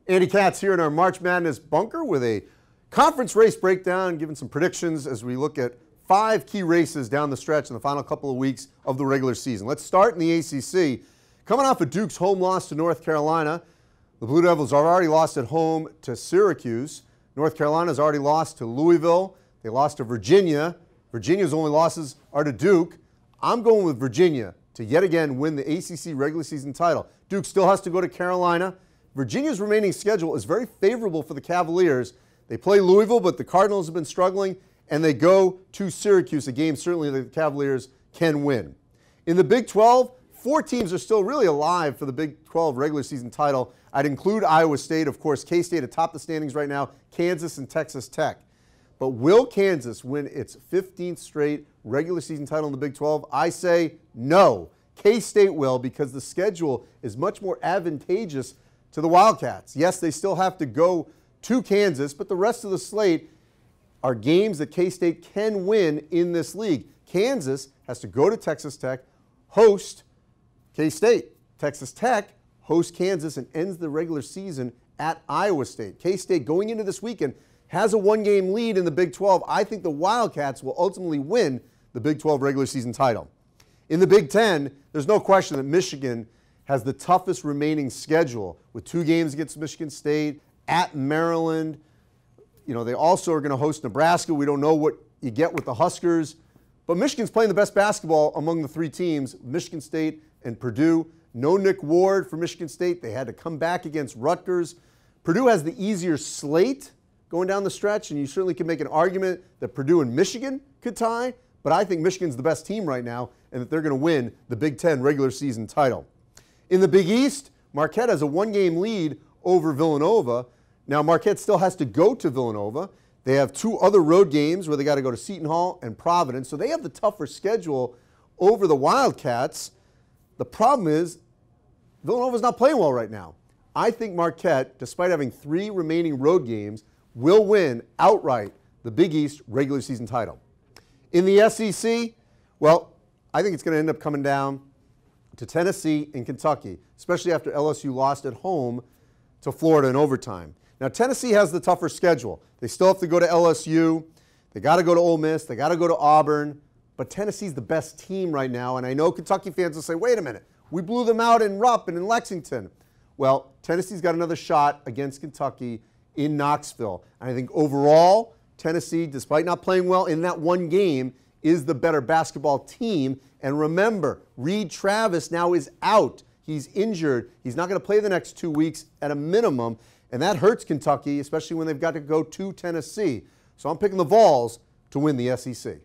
Andy Katz here in our March Madness bunker with a conference race breakdown, giving some predictions as we look at 5 key races down the stretch in the final couple of weeks of the regular season. Let's start in the ACC. Coming off of Duke's home loss to North Carolina, the Blue Devils have already lost at home to Syracuse. North Carolina's already lost to Louisville. They lost to Virginia. Virginia's only losses are to Duke. I'm going with Virginia to yet again win the ACC regular season title. Duke still has to go to Carolina. Virginia's remaining schedule is very favorable for the Cavaliers. They play Louisville, but the Cardinals have been struggling, and they go to Syracuse, a game certainly the Cavaliers can win. In the Big 12, 4 teams are still really alive for the Big 12 regular season title. I'd include Iowa State, of course, K-State atop the standings right now, Kansas and Texas Tech. But will Kansas win its 15th straight regular season title in the Big 12? I say no. K-State will, because the schedule is much more advantageous to the Wildcats. Yes, they still have to go to Kansas, but the rest of the slate are games that K-State can win in this league. Kansas has to go to Texas Tech, host K-State. Texas Tech hosts Kansas and ends the regular season at Iowa State. K-State going into this weekend has a 1-game lead in the Big 12. I think the Wildcats will ultimately win the Big 12 regular season title. In the Big 10, there's no question that Michigan has the toughest remaining schedule with 2 games against Michigan State, at Maryland. You know, they also are going to host Nebraska. We don't know what you get with the Huskers. But Michigan's playing the best basketball among the 3 teams, Michigan State and Purdue. No Nick Ward for Michigan State. They had to come back against Rutgers. Purdue has the easier slate going down the stretch, and you certainly can make an argument that Purdue and Michigan could tie. But I think Michigan's the best team right now and that they're going to win the Big 10 regular season title. In the Big East, Marquette has a 1-game lead over Villanova. Now, Marquette still has to go to Villanova. They have 2 other road games where they got to go to Seton Hall and Providence, so they have the tougher schedule over the Wildcats. The problem is Villanova's not playing well right now. I think Marquette, despite having 3 remaining road games, will win outright the Big East regular season title. In the SEC, well, I think it's going to end up coming down to Tennessee and Kentucky, especially after LSU lost at home to Florida in overtime. Now, Tennessee has the tougher schedule. They still have to go to LSU. They got to go to Ole Miss. They got to go to Auburn. But Tennessee's the best team right now, and I know Kentucky fans will say, wait a minute, we blew them out in Rupp and in Lexington. Well, Tennessee's got another shot against Kentucky in Knoxville. And I think overall, Tennessee, despite not playing well in that 1 game, is the better basketball team. And remember, Reed Travis now is out. He's injured. He's not going to play the next 2 weeks at a minimum. And that hurts Kentucky, especially when they've got to go to Tennessee. So I'm picking the Vols to win the SEC.